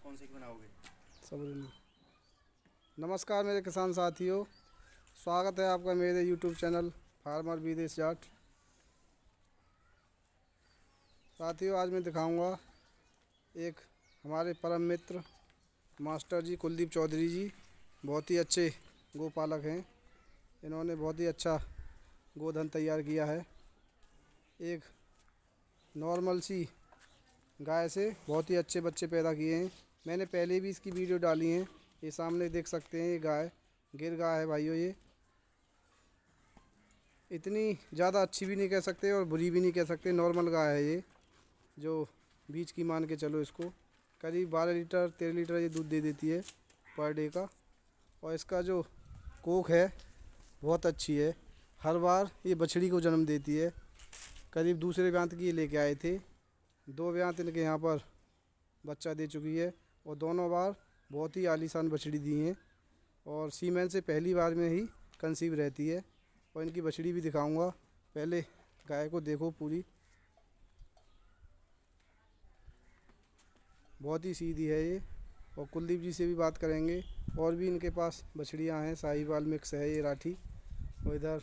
कौन सी बनाओगे? सब। नमस्कार मेरे किसान साथियों, स्वागत है आपका मेरे यूट्यूब चैनल फार्मर विदेश जाट। साथियों, आज मैं दिखाऊंगा एक हमारे परम मित्र मास्टर जी कुलदीप चौधरी जी, बहुत ही अच्छे गोपालक हैं। इन्होंने बहुत ही अच्छा गोधन तैयार किया है। एक नॉर्मल सी गाय से बहुत ही अच्छे बच्चे पैदा किए हैं। मैंने पहले भी इसकी वीडियो डाली है। ये सामने देख सकते हैं, ये गाय गिर गाय है भाइयों। ये इतनी ज़्यादा अच्छी भी नहीं कह सकते और बुरी भी नहीं कह सकते, नॉर्मल गाय है ये, जो बीच की मान के चलो। इसको करीब 12 लीटर 13 लीटर ये दूध दे देती है पर डे का। और इसका जो कोख है बहुत अच्छी है। हर बार ये बछड़ी को जन्म देती है। करीब दूसरे ब्यांत की ये लेके आए थे। 2 ब्यांत इनके यहाँ पर बच्चा दे चुकी है और दोनों बार बहुत ही आलीशान बछड़ी दी हैं और सीमेन से पहली बार में ही कंसीव रहती है। और इनकी बछड़ी भी दिखाऊंगा। पहले गाय को देखो, पूरी बहुत ही सीधी है ये। और कुलदीप जी से भी बात करेंगे। और भी इनके पास बछड़ियाँ हैं, साहिवाल मिक्स है ये राठी। और इधर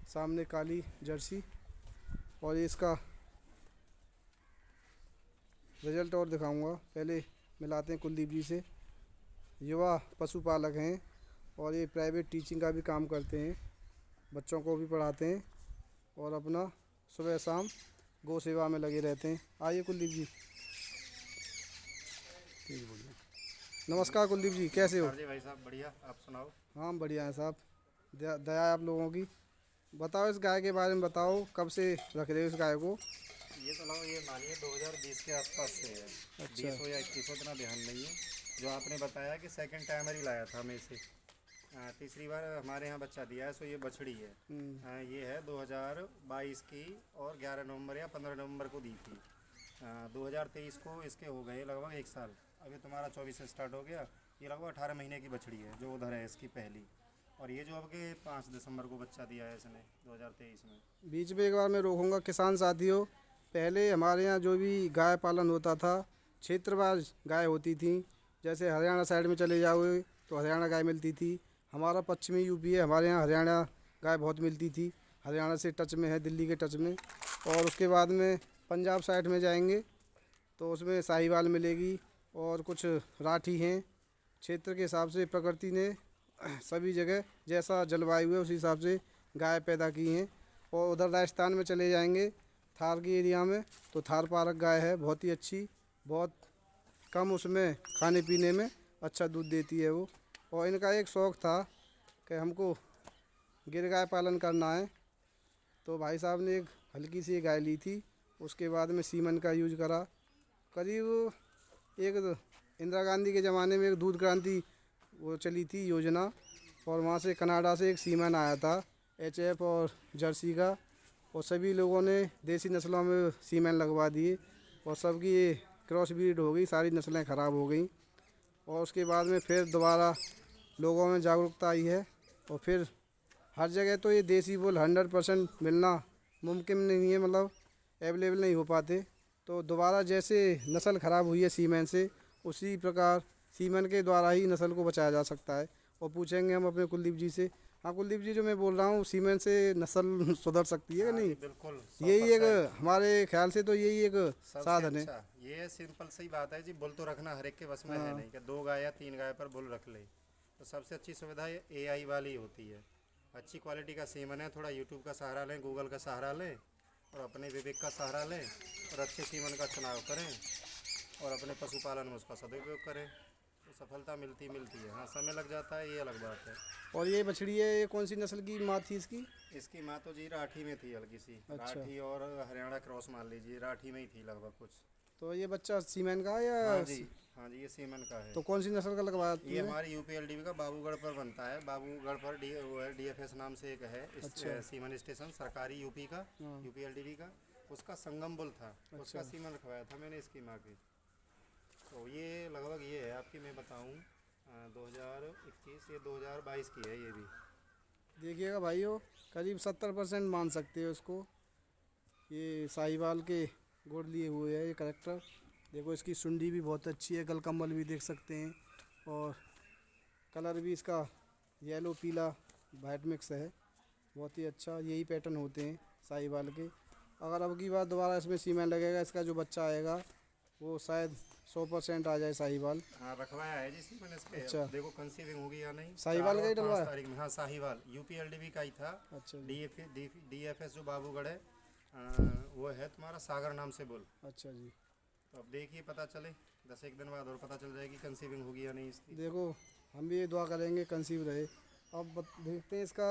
सामने काली जर्सी। और ये इसका रिजल्ट और दिखाऊंगा। पहले मिलाते हैं कुलदीप जी से। युवा पशुपालक हैं और ये प्राइवेट टीचिंग का भी काम करते हैं, बच्चों को भी पढ़ाते हैं और अपना सुबह शाम गौ सेवा में लगे रहते हैं। आइए कुलदीप जी। ठीक, बोलिए। नमस्कार कुलदीप जी, कैसे हो? जी भाई साहब बढ़िया, आप सुनाओ। हाँ, हम बढ़िया हैं साहब। दया है आप लोगों की। बताओ इस गाय के बारे में, बताओ कब से रख रहे हो इस गाय को? ये तो लो, ये मानिए 2020 के आसपास से है। अच्छा। 20 हो या 21 हो, इतना ध्यान नहीं है। जो आपने बताया कि सेकंड टाइमर ही लाया था मैं इसे। तीसरी बार हमारे यहाँ बच्चा दिया है, सो ये बछड़ी है। ये है 2022 की और 11 नवंबर या 15 नवंबर को दी थी। 2023 को इसके हो गए लगभग 1 साल। अभी तुम्हारा 24 से स्टार्ट हो गया। ये लगभग 18 महीने की बछड़ी है जो उधर है इसकी पहली। और ये जो अब के 5 दिसंबर को बच्चा दिया है इसने 2023 में। बीच में एक बार मैं रोकूंगा किसान साथियों। पहले हमारे यहाँ जो भी गाय पालन होता था, क्षेत्रवार गाय होती थी। जैसे हरियाणा साइड में चले जाओगे तो हरियाणा गाय मिलती थी। हमारा पश्चिमी यूपी है, हमारे यहाँ हरियाणा गाय बहुत मिलती थी। हरियाणा से टच में है, दिल्ली के टच में। और उसके बाद में पंजाब साइड में जाएंगे तो उसमें साहिवाल मिलेगी और कुछ राठी हैं। क्षेत्र के हिसाब से प्रकृति ने सभी जगह जैसा जलवायु है उसी हिसाब से गाय पैदा की हैं। और उधर राजस्थान में चले जाएंगे थार की एरिया में तो थार पारक गाय है, बहुत ही अच्छी, बहुत कम उसमें खाने पीने में अच्छा दूध देती है वो। और इनका एक शौक़ था कि हमको गिर गाय पालन करना है, तो भाई साहब ने एक हल्की सी गाय ली थी। उसके बाद में सीमन का यूज करा। करीब एक इंदिरा गांधी के ज़माने में एक दूध क्रांति वो चली थी योजना, और वहाँ से कनाडा से एक सीमन आया था HF और जर्सी का। और सभी लोगों ने देसी नस्लों में सीमन लगवा दिए और सबकी ये क्रॉस ब्रीड हो गई, सारी नस्लें ख़राब हो गई। और उसके बाद में फिर दोबारा लोगों में जागरूकता आई है। और फिर हर जगह तो ये देसी बुल 100% मिलना मुमकिन नहीं है, मतलब अवेलेबल नहीं हो पाते। तो दोबारा जैसे नस्ल ख़राब हुई है सीमेन से, उसी प्रकार सीमेन के द्वारा ही नस्ल को बचाया जा सकता है। और पूछेंगे हम अपने कुलदीप जी से। हाँ कुलदीप जी, जो मैं बोल रहा हूँ सीमेन से नस्ल सुधर सकती है कि नहीं? बिल्कुल यही एक 100%। हमारे ख्याल से तो यही एक सबसे साधन है। अच्छा ये सिंपल सी बात है जी, बुल तो रखना हर एक के बस में है हाँ। नहीं कि 2 गाय या 3 गाय पर बुल रख ले। तो सबसे अच्छी सुविधा ये AI वाली होती है। अच्छी क्वालिटी का सीमन है, थोड़ा यूट्यूब का सहारा लें, गूगल का सहारा लें और अपने विवेक का सहारा लें और अच्छे सीमन का चुनाव करें और अपने पशुपालन में उसका सदुपयोग करें तो सफलता मिलती है। हाँ, समय लग जाता है, ये अलग बात है। और ये बछड़ी है, ये कौन सी नस्ल की माँ थी इसकी? इसकी माँ तो जी राठी में थी, हल्की सी अच्छा। राठी और हरियाणा क्रॉस मान लीजिए, राठी में ही थी लगभग कुछ। तो ये बच्चा सीमेन का है या हाँ जी, हाँ जी, ये सीमन का है। तो कौन सी नस्ल का लगवाया ये तुमने? हमारे UPLDB का बाबूगढ़ पर बनता है। बाबूगढ़ पर वो है DFS नाम से एक है अच्छा। सीमन स्टेशन सरकारी यूपी का, हाँ। UPLDB का। उसका संगम बुल था, अच्छा। उसका सीमन रखवाया था मैंने इसकी माँ की। तो ये लगभग ये है आपकी, मैं बताऊँ 2021, ये 2022 की है ये भी। देखिएगा भाइयों, करीब 70% मान सकते हो उसको। ये साहिवाल के गुड़ लिए हुए है ये करेक्टर, देखो इसकी सुंडी भी बहुत अच्छी है, गलकम्बल भी देख सकते हैं, और कलर भी इसका येलो पीला वाइट मिक्स है, बहुत ही अच्छा। यही पैटर्न होते हैं साहिवाल के। अगर अब की बार दोबारा इसमें सीमेंट लगेगा, इसका जो बच्चा आएगा वो शायद 100% आ जाए साहिवाल। हाँ रखवाया है जी मैंने इसके। अच्छा। देखो कंसीविंग होगी या नहीं। साहिवाल का ही 4 और 5 डलवाया? तारीख में। हाँ साहिवाल यूपीएलडीबी का ही था। अच्छा जी। डीएफएस जो बाबूगढ़ है वो है तुम्हारा सागर नाम से बोल। अच्छा जी। तो अब देखिए पता चले 10 एक दिन बाद और पता चल जाएगी कंसीविंग होगी या नहीं इसकी। देखो हम भी ये दुआ करेंगे कंसीव रहे। अब देखते हैं इसका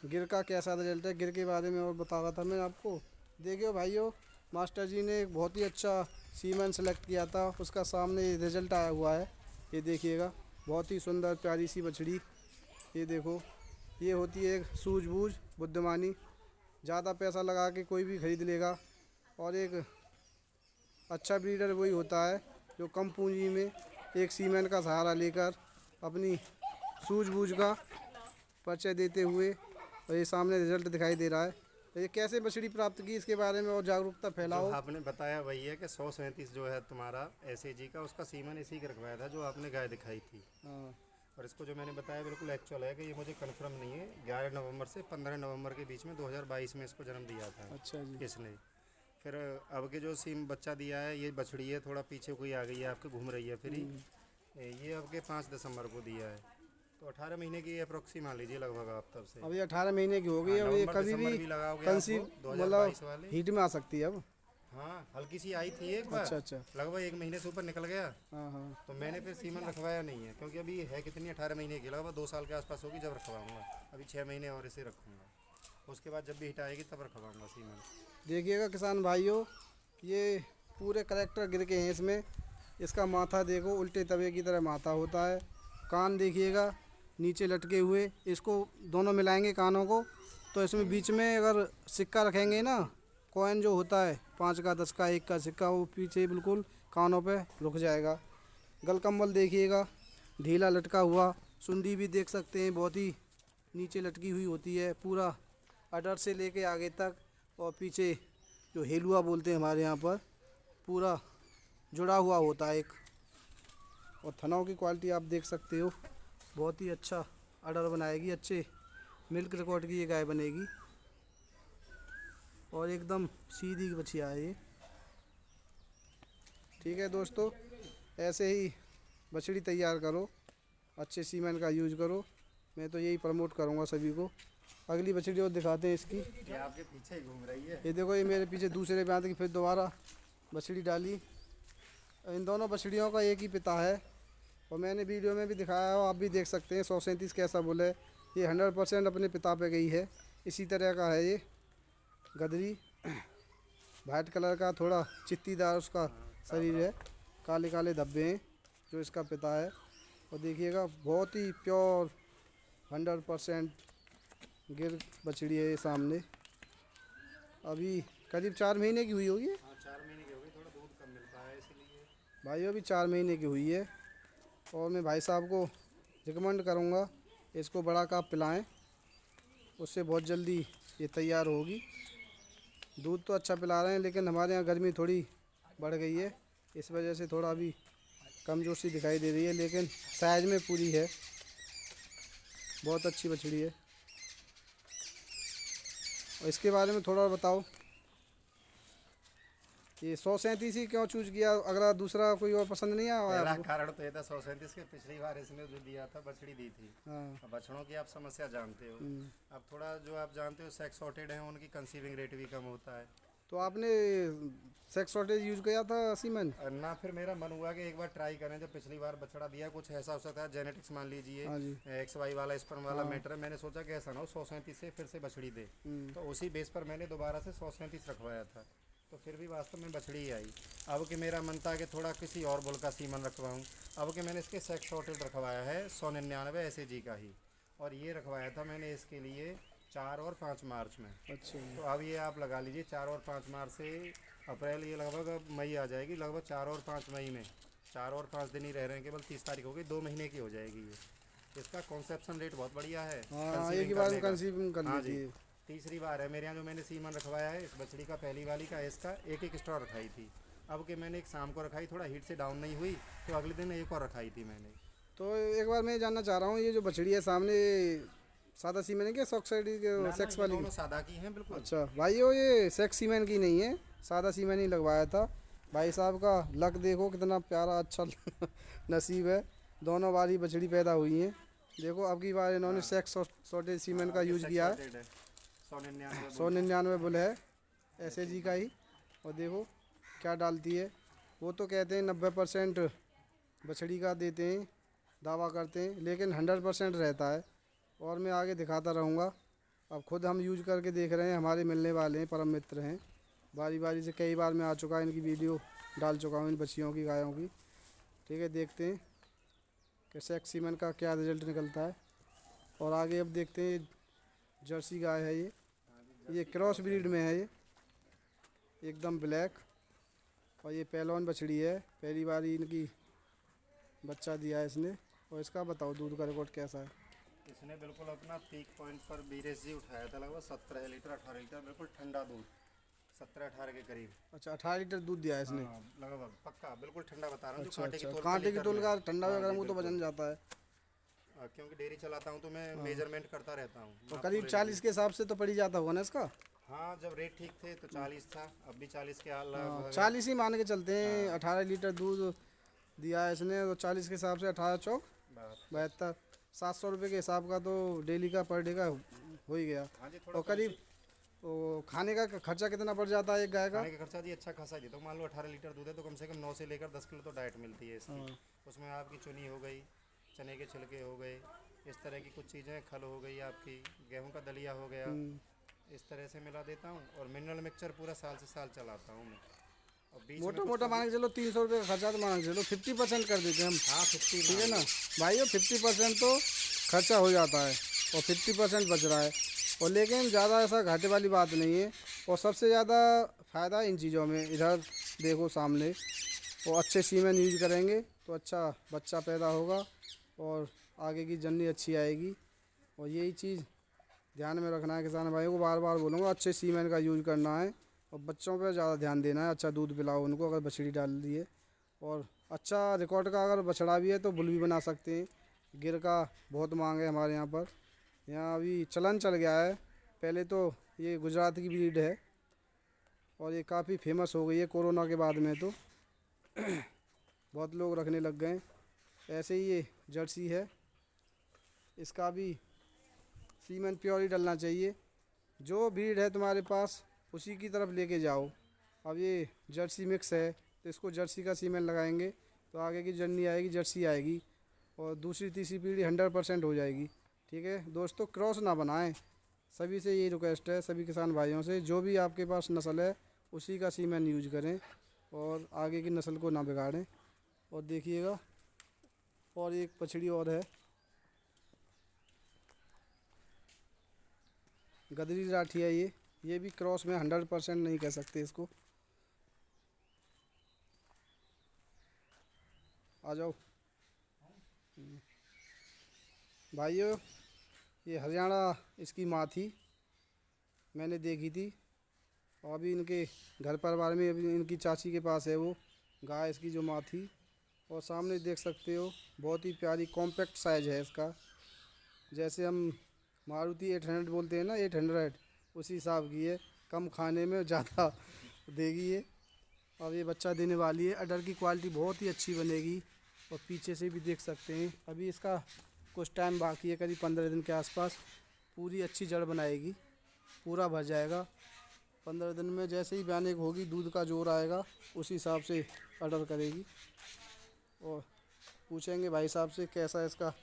गिर का कैसा रिजल्ट है। गिर के बारे में और बता रहा था मैं आपको। देखियो भाइयों, मास्टर जी ने एक बहुत ही अच्छा सीमेंट सेलेक्ट किया था, उसका सामने रिजल्ट आया हुआ है। ये देखिएगा, बहुत ही सुंदर प्यारी सी बछड़ी। ये देखो, ये होती है एक सूझबूझ बुद्धिमानी। ज़्यादा पैसा लगा के कोई भी खरीद लेगा, और एक अच्छा ब्रीडर वही होता है जो कम पूंजी में एक सीमेंट का सहारा लेकर अपनी सूझबूझ का परिचय देते हुए, और ये सामने रिजल्ट दिखाई दे रहा है। तो ये कैसे बछड़ी प्राप्त की, इसके बारे में और जागरूकता फैलाओ। जो आपने बताया वही है कि 137 जो है तुम्हारा एसएजी का, उसका सीमन इसी का रखवाया था जो आपने गाय दिखाई थी। हाँ। और इसको जो मैंने बताया बिल्कुल एक्चुअल है कि ये मुझे कंफर्म नहीं है। 11 नवंबर से 15 नवंबर के बीच में 2022 में इसको जन्म दिया था अच्छा जी। इसने। फिर अब के जो सीम बच्चा दिया है, ये बछड़ी है, थोड़ा पीछे कोई आ गई है आपके, घूम रही है फिर ये अब के 5 दिसंबर को दिया है। तो 18 महीने की अप्रोक्सी मान लीजिए लगभग आप तब से। अभी 18 महीने की हो गई। अब ये कभी भी कंसीव मतलब हीट में आ सकती है अब। हाँ हल्की सी आई थी एक बार। अच्छा अच्छा। लगभग 1 महीने से ऊपर निकल गया। हाँ हाँ। तो मैंने फिर सीमन रखवाया नहीं है, क्योंकि अभी है कितनी 18 महीने की, लगभग 2 साल के आसपास होगी जब रखवाऊंगा। अभी 6 महीने और इसे रखूँगा, उसके बाद जब भी हिट आएगी तब रखवाऊंगा सीमन। देखिएगा किसान भाइयों, ये पूरे करेक्टर गिर के हैं इसमें। इसका माथा देखो, उल्टे तवे की तरह माथा होता है। कान देखिएगा नीचे लटके हुए। इसको दोनों मिलाएंगे कानों को, तो इसमें बीच में अगर सिक्का रखेंगे ना, कॉइन जो होता है 5 का 10 का 1 का सिक्का, वो पीछे बिल्कुल कानों पे रुक जाएगा। गलकम्बल देखिएगा ढीला लटका हुआ। सुंडी भी देख सकते हैं, बहुत ही नीचे लटकी हुई होती है, पूरा अडर से लेके आगे तक। और पीछे जो हेलुआ बोलते हैं हमारे यहाँ पर, पूरा जुड़ा हुआ होता है एक। और थनों की क्वालिटी आप देख सकते हो, बहुत ही अच्छा अडर बनाएगी, अच्छे मिल्क रिकॉर्ड की ये गाय बनेगी। और एकदम सीधी बछिया है ये। ठीक है दोस्तों, ऐसे ही बछड़ी तैयार करो, अच्छे सीमेंट का यूज करो। मैं तो यही प्रमोट करूँगा सभी को। अगली बछड़ी और दिखाते हैं इसकी। ये आपके पीछे ही घूम रही है। ये देखो, ये मेरे पीछे दूसरे ब्यात की फिर दोबारा बछड़ी डाली। इन दोनों बछड़ियों का एक ही पिता है, और मैंने वीडियो में भी दिखाया है, आप भी देख सकते हैं। 137 कैसा बोले, ये 100% अपने पिता पे गई है। इसी तरह का है ये गदरी, वाइट कलर का, थोड़ा चित्तीदार उसका शरीर है, काले काले धब्बे हैं जो इसका पिता है। और देखिएगा बहुत ही प्योर 100% गिर बछड़ी है ये सामने। अभी करीब 4 महीने की हुई होगी। हाँ 4 महीने की हो गई, थोड़ा दूध कम मिलता है इसलिए। भाइयों अभी 4 महीने की हुई है। और मैं भाई साहब को रिकमेंड करूँगा इसको बड़ा काप पिलाएं, उससे बहुत जल्दी ये तैयार होगी। दूध तो अच्छा पिला रहे हैं, लेकिन हमारे यहाँ गर्मी थोड़ी बढ़ गई है, इस वजह से थोड़ा अभी कमजोर सी दिखाई दे रही है, लेकिन साइज में पूरी है। बहुत अच्छी बछड़ी है। और इसके बारे में थोड़ा और बताओ, ये 137 ही क्यों चूज किया? अगला दूसरा कोई और पसंद नहीं आया पहला आपको? कारण तो ये था 137 के, पिछली बार इसने जो दिया था बछड़ी दी थी। हाँ। अब बछड़ों की आप समस्या जानते हो। अब थोड़ा जो आप जानते हो सेक्स सॉर्टेड है, उनकी कंसीविंग रेट भी कम होता है। तो आपने सेक्स शॉर्टेज यूज किया था सीमेंट? ना फिर मेरा मन हुआ कि एक बार ट्राई करें। जब पिछली बार बछड़ा दिया कुछ ऐसा हो सकता है, जेनेटिक्स मान लीजिए हाँ जी। XY वाला स्पर्म वाला मैटर है। मैंने सोचा कि ऐसा ना हो 137 से फिर से बछड़ी दे। तो उसी बेस पर मैंने दोबारा से 137 रखवाया था, तो फिर भी वास्तव में बछड़ी ही आई। अब कि मेरा मन था कि थोड़ा किसी और बुल का सीमन रखवाऊँ। अब कि मैंने इसके सेक्स शॉर्टेज रखवाया है 199 SAG का ही, और ये रखवाया था मैंने इसके लिए 4 और 5 मार्च में। अच्छा। तो अब ये आप लगा लीजिए 4 और 5 मार्च से अप्रैल, ये लगभग अब मई आ जाएगी। लगभग 4 और 5 मई में, 4 और 5 दिन ही रह रहे हैं, केवल 30 तारीख हो गई, 2 महीने की हो जाएगी ये। इसका कॉन्सेप्शन रेट बहुत बढ़िया है। हाँ, एक ही बार में कंसीव कर हाँ लीजिए। जी, तीसरी बार है मेरे यहाँ जो मैंने सीमन रखवाया है। इस बछड़ी का पहली वाली का इसका एक स्टॉ रखाई थी, अब के मैंने एक शाम को रखाई, थोड़ा हीट से डाउन नहीं हुई तो अगले दिन एक और रखाई थी मैंने। तो एक बार मैं जानना चाह रहा हूँ, ये जो बछड़ी है सामने, सादा सीमेंट है क्या सॉक्साइड ना सेक्स ये वाली? दोनों सादा की हैं बिल्कुल। अच्छा भाई, ये सेक्स सीमेंट की नहीं है, सादा सीमेंट ही लगवाया था। भाई साहब का लक देखो कितना प्यारा अच्छा नसीब है, दोनों बारी बछड़ी पैदा हुई हैं। देखो अब की बार इन्होंने सेक्स सॉर्टेज सीमेंट का यूज़ किया है। 199 बुल है SAG का ही। और देखो क्या डालती है, वो तो कहते हैं 90% बछड़ी का देते हैं, दावा करते हैं, लेकिन 100% रहता है। और मैं आगे दिखाता रहूँगा। अब खुद हम यूज करके देख रहे हैं, हमारे मिलने वाले हैं, परम मित्र हैं, बारी बारी से कई बार मैं आ चुका, इनकी वीडियो डाल चुका हूँ इन बच्चियों की, गायों की। ठीक है, देखते हैं कि सेक्स सीमेंट का क्या रिजल्ट निकलता है। और आगे अब देखते हैं, जर्सी गाय है ये क्रॉस ब्रीड में है, ये एकदम ब्लैक। और ये पहलवान बछड़ी है, पहली बार इनकी बच्चा दिया है इसने। और इसका बताओ दूध का रिकॉर्ड कैसा है? इसने बिल्कुल अपना पीक पॉइंट पर वीरेश जी उठाया था, लगभग 17 लीटर 18 लीटर, बिल्कुल ठंडा दूध, 17-18 के करीब। अच्छा, 18 लीटर दूध दिया है इसने? हाँ, लगभग पक्का बिल्कुल ठंडा बता रहा हूँ। अच्छा अच्छा, कांटे की तोल का ठंडा वगैरह मुँह तो वजन जाता है। क्योंकि डेयरी चलाता हूँ तो मैं मेजरमेंट करता रहता हूँ। तो करीब 40 के हिसाब से तो पड़ ही जाता होगा ना इसका? हाँ, जब रेट ठीक थे तो 40 था, अब भी 40 के हाल। 40 ही मान के चलते हैं। 18 लीटर दूध दिया है इसने, तो 40 के हिसाब से 18 चौक 72, 700 रुपये के हिसाब का तो डेली का पर डे का हो ही गया। हाँ जी, और करीब वो खाने का खर्चा कितना पड़ जाता है एक गाय का? खाने का खर्चा जी अच्छा खासा ही देता हूँ। मान लो 18 लीटर दूध है तो कम से कम 9 से लेकर 10 किलो तो डाइट मिलती है इसकी। उसमें आपकी चुनी हो गई, चने के छिलके हो गए, इस तरह की कुछ चीज़ें, खल हो गई आपकी, गेहूं का दलिया हो गया, इस तरह से मिला देता हूँ। और मिनरल मिक्सचर पूरा साल से साल चलाता हूँ मैं। और बीच मोटा मोटा मान के चलो 300 रुपये का खर्चा तो मान के चलो 50% कर देते हैं हम। हाँ 50, ठीक है ना भाई, 50% तो खर्चा हो जाता है और 50% बच रहा है। और लेकिन ज़्यादा ऐसा घाटे वाली बात नहीं है। और सबसे ज़्यादा फ़ायदा इन चीज़ों में, इधर देखो सामने, और अच्छे सीमेंट यूज करेंगे तो अच्छा बच्चा पैदा होगा और आगे की जर्नी अच्छी आएगी। और यही चीज़ ध्यान में रखना है किसान भाइयों को, बार बार बोलूँगा, अच्छे सीमेंट का यूज करना है और बच्चों पर ज़्यादा ध्यान देना है। अच्छा दूध पिलाओ उनको अगर बछड़ी डाल दी है। और अच्छा रिकॉर्ड का अगर बछड़ा भी है तो बुल भी बना सकते हैं। गिर का बहुत मांग है हमारे यहाँ पर, यहाँ अभी चलन चल गया है। पहले तो ये गुजरात की ब्रीड है और ये काफ़ी फेमस हो गई है कोरोना के बाद में, तो बहुत लोग रखने लग गए। ऐसे ही ये जर्सी है, इसका भी सीमेंट प्योर ही डलना चाहिए। जो ब्रीड है तुम्हारे पास उसी की तरफ लेके जाओ। अब ये जर्सी मिक्स है तो इसको जर्सी का सीमेंट लगाएंगे तो आगे की जर्नी आएगी, जर्सी आएगी और दूसरी तीसरी पीढ़ी 100% हो जाएगी। ठीक है दोस्तों, क्रॉस ना बनाएं, सभी से ये रिक्वेस्ट है, सभी किसान भाइयों से, जो भी आपके पास नस्ल है उसी का सीमेंट यूज करें और आगे की नस्ल को ना बिगाड़ें। और देखिएगा, और एक बछड़ी और है, गदरी राठी है ये भी क्रॉस में 100% नहीं कह सकते इसको। आ जाओ भाइयों, ये हरियाणा इसकी माँ थी, मैंने देखी थी। और अभी इनके घर परिवार में अभी इनकी चाची के पास है वो गाय, इसकी जो माँ थी। और सामने देख सकते हो बहुत ही प्यारी कॉम्पैक्ट साइज है इसका, जैसे हम मारुति 800 बोलते हैं ना, 800 उसी हिसाब की है, कम खाने में ज़्यादा देगी ये। अब ये बच्चा देने वाली है, अडर की क्वालिटी बहुत ही अच्छी बनेगी। और पीछे से भी देख सकते हैं, अभी इसका कुछ टाइम बाकी है, करीब 15 दिन के आसपास पूरी अच्छी जड़ बनाएगी, पूरा भर जाएगा। 15 दिन में जैसे ही ब्याने होगी, दूध का जोर आएगा उसी हिसाब से अडर करेगी। और पूछेंगे भाई साहब से कैसा इसका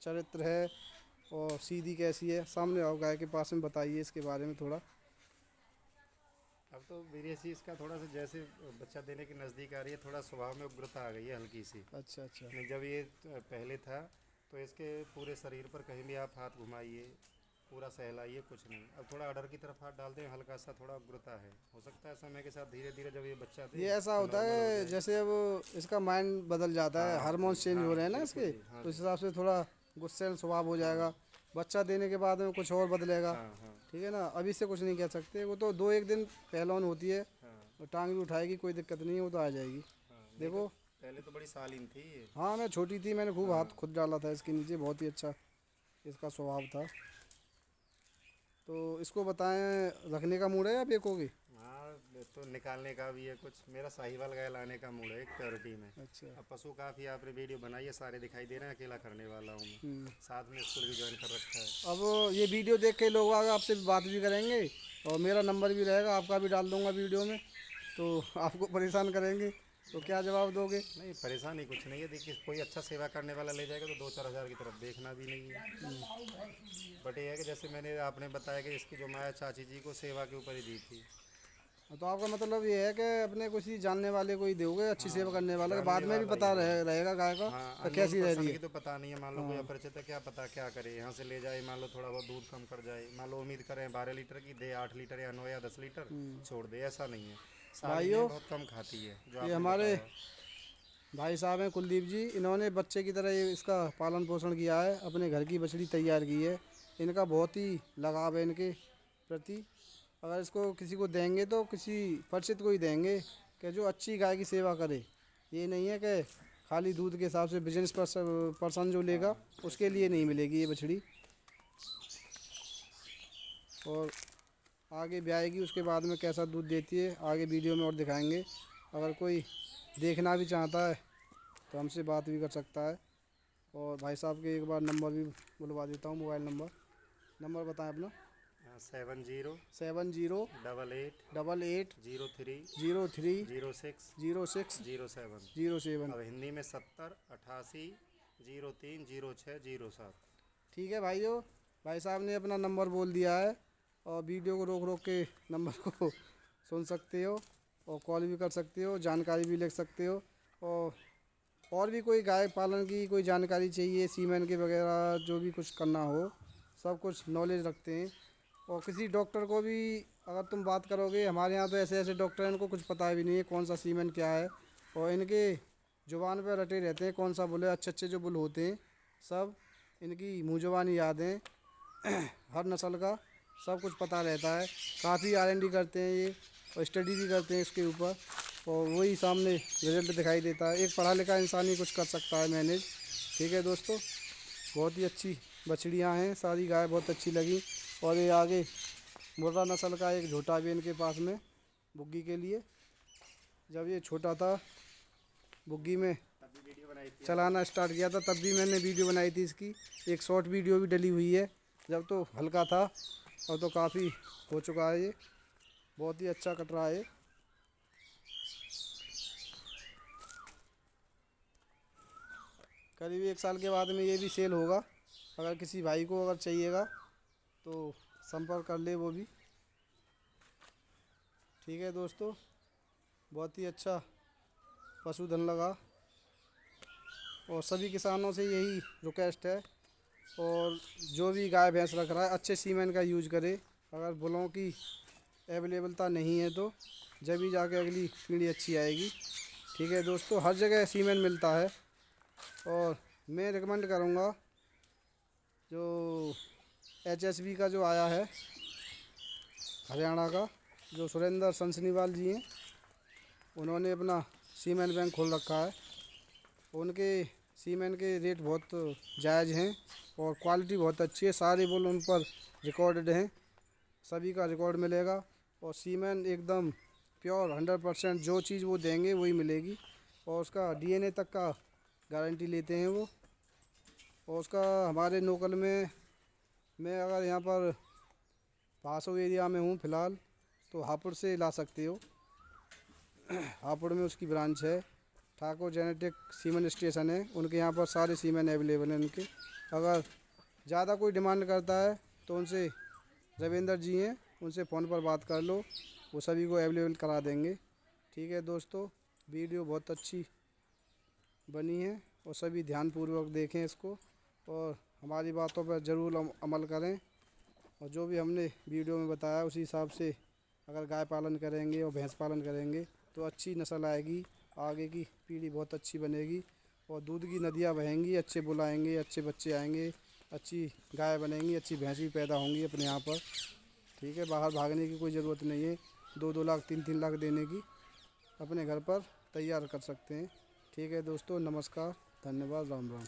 चरित्र है और सीधी कैसी है। सामने आओ गाय के पास में, बताइए इसके बारे में थोड़ा। अब तो वीरेशी इसका थोड़ा सा जैसे बच्चा देने की नज़दीक आ रही है, थोड़ा स्वभाव में उग्रता आ गई है हल्की सी। अच्छा अच्छा। नहीं, जब ये पहले था तो इसके पूरे शरीर पर कहीं भी आप हाथ घुमाइए, पूरा सहलाइए, कुछ नहीं। अब थोड़ा अडर की तरफ हाथ डालते हैं, हल्का सा थोड़ा उग्रता है। हो सकता है समय के साथ धीरे धीरे जब ये बच्चा दे, ये ऐसा होता है जैसे अब इसका माइंड बदल जाता है, हार्मोन्स चेंज हो रहे हैं ना इसके, तो इस हिसाब से थोड़ा गुस्सैल स्वभाव हो जाएगा। बच्चा देने के बाद में कुछ और बदलेगा। ठीक है ना, अभी से कुछ नहीं कह सकते, वो तो 2-1 दिन पहलवान होती है, और टांग भी उठाएगी, कोई दिक्कत नहीं है, वो तो आ जाएगी। देखो पहले तो बड़ी सालीन थी ये। हाँ, मैं छोटी थी, मैंने खूब हाथ खुद डाला था इसके नीचे, बहुत ही अच्छा इसका स्वभाव था। तो इसको बताएं रखने का मूड है या बेचोगे? हाँ, तो निकालने का भी है कुछ। मेरा साहिवाल गाय लाने का मूड है एक प्योरिटी में। अच्छा। अब पशु काफ़ी आपने वीडियो बनाई है, सारे दिखाई दे रहे हैं, अकेला करने वाला हूँ मैं। साथ में स्कूल भी ज्वाइन कर रखा है। अब ये वीडियो देख के लोग आगे आपसे बात भी करेंगे, और मेरा नंबर भी रहेगा, आपका भी डाल दूंगा वीडियो में, तो आपको परेशान करेंगे, तो क्या जवाब दोगे? नहीं, परेशानी कुछ नहीं है। देखिए, कोई अच्छा सेवा करने वाला ले जाएगा तो 2-4 हज़ार की तरफ देखना भी नहीं है। बट ये है कि जैसे मैंने आपने बताया कि इसकी जो माया चाची जी को सेवा के ऊपर ही दी थी। तो आपका मतलब ये है कि अपने किसी जानने वाले को ही दोगे, अच्छी सेवा करने वाला, जानने बाद में भी वाला पता ही है। रहेगा गाय का हाँ, तो कैसी रह रही पर्सन है। की तो पता नहीं है। मान लो कोई अपरिचित है, क्या पता क्या करे, यहाँ से ले जाए, मान लो थोड़ा बहुत दूध कम कर जाए, मान लो उम्मीद करें 12 लीटर की दे, 8 लीटर या 9 या 10 लीटर छोड़ दे, ऐसा नहीं है। सारी में बहुत कम खाती है जो ये आपने हमारे बताया। भाई साहब हैं कुलदीप जी, इन्होंने बच्चे की तरह ये इसका पालन पोषण किया है, अपने घर की बछड़ी तैयार की है। इनका बहुत ही लगाव है इनके प्रति। अगर इसको किसी को देंगे तो किसी परिचित को ही देंगे कि जो अच्छी गाय की सेवा करे। ये नहीं है कि खाली दूध के हिसाब से बिजनेस पर्सन जो लेगा उसके लिए नहीं मिलेगी ये बछड़ी। और आगे ब्याएगी, उसके बाद में कैसा दूध देती है आगे वीडियो में और दिखाएंगे। अगर कोई देखना भी चाहता है तो हमसे बात भी कर सकता है। और भाई साहब के एक बार नंबर भी बुलवा देता हूँ, मोबाइल नंबर बताएं अपना। 70 70 88 88 03 03 06 06 07। 07। अब हिंदी में 70 88 03 06 07। ठीक है भाइयों, भाई साहब ने अपना नंबर बोल दिया है, और वीडियो को रोक रोक के नंबर को सुन सकते हो, और कॉल भी कर सकते हो, जानकारी भी ले सकते हो। और भी कोई गाय पालन की कोई जानकारी चाहिए, सीमेन के वगैरह जो भी कुछ करना हो, सब कुछ नॉलेज रखते हैं। और किसी डॉक्टर को भी अगर तुम बात करोगे, हमारे यहाँ तो ऐसे ऐसे डॉक्टर हैं, इनको कुछ पता भी नहीं है कौन सा सीमेन क्या है, और इनके ज़ुबान पर रटे रहते हैं कौन सा बुल है। अच्छे अच्छे जो बुल होते हैं सब इनकी मुँह ज़ुबानी याद हैं। हर नस्ल का सब कुछ पता रहता है। काफ़ी R&D करते हैं ये, और स्टडी भी करते हैं इसके ऊपर, और वही सामने रिजल्ट दिखाई देता है। एक पढ़ा लिखा इंसान ही कुछ कर सकता है मैनेज। ठीक है दोस्तों, बहुत ही अच्छी बछड़ियाँ हैं, सारी गाय बहुत अच्छी लगी। और ये आगे मुर्रा नस्ल का एक झोटा भी इनके पास में बुग्गी के लिए। जब ये छोटा था, बुग्गी में चलाना स्टार्ट किया था, तब भी मैंने वीडियो बनाई थी इसकी। एक शॉर्ट वीडियो भी डली हुई है, जब तो हल्का था, और तो काफ़ी हो चुका है। ये बहुत ही अच्छा कट रहा है। करीब 1 साल के बाद में ये भी सेल होगा। अगर किसी भाई को अगर चाहिएगा तो संपर्क कर ले वो भी। ठीक है दोस्तों, बहुत ही अच्छा पशुधन लगा, और सभी किसानों से यही रिक्वेस्ट है, और जो भी गाय भैंस रख रहा है अच्छे सीमेन का यूज करे। अगर बुलों की अवेलेबलता नहीं है तो जब भी जाके अगली पीढ़ी अच्छी आएगी। ठीक है दोस्तों, हर जगह सीमेन मिलता है, और मैं रिकमेंड करूँगा जो HSB का जो आया है हरियाणा का, जो सुरेंद्र सनसनीवाल जी हैं, उन्होंने अपना सीमेन बैंक खोल रखा है। उनके सीमेन के रेट बहुत जायज़ हैं, और क्वालिटी बहुत अच्छी है। सारे बुल उन पर रिकॉर्डेड हैं, सभी का रिकॉर्ड मिलेगा। और सीमेन एकदम प्योर 100%, जो चीज़ वो देंगे वही मिलेगी। और उसका DNA तक का गारंटी लेते हैं वो। और उसका हमारे लोकल में, मैं अगर यहाँ पर पासो एरिया में हूँ फ़िलहाल, तो हापुड़ से ला सकते हो। हापुड़ में उसकी ब्रांच है, ठाकुर जेनेटिक सीमेन स्टेशन है, उनके यहाँ पर सारे सीमेन अवेलेबल हैं उनके। अगर ज़्यादा कोई डिमांड करता है तो उनसे, रविंदर जी हैं, उनसे फ़ोन पर बात कर लो, वो सभी को अवेलेबल करा देंगे। ठीक है दोस्तों, वीडियो बहुत अच्छी बनी है, और सभी ध्यानपूर्वक देखें इसको, और हमारी बातों पर ज़रूर अमल करें। और जो भी हमने वीडियो में बताया उसी हिसाब से अगर गाय पालन करेंगे और भैंस पालन करेंगे तो अच्छी नस्ल आएगी, आगे की पीढ़ी बहुत अच्छी बनेगी, और दूध की नदियाँ बहेंगी, अच्छे बुल आएंगे, अच्छे बच्चे आएंगे, अच्छी गाय बनेंगी, अच्छी भैंस भी पैदा होंगी अपने यहाँ पर। ठीक है, बाहर भागने की कोई ज़रूरत नहीं है। 2-2 लाख 3-3 लाख देने की अपने घर पर तैयार कर सकते हैं। ठीक है दोस्तों, नमस्कार, धन्यवाद, राम राम।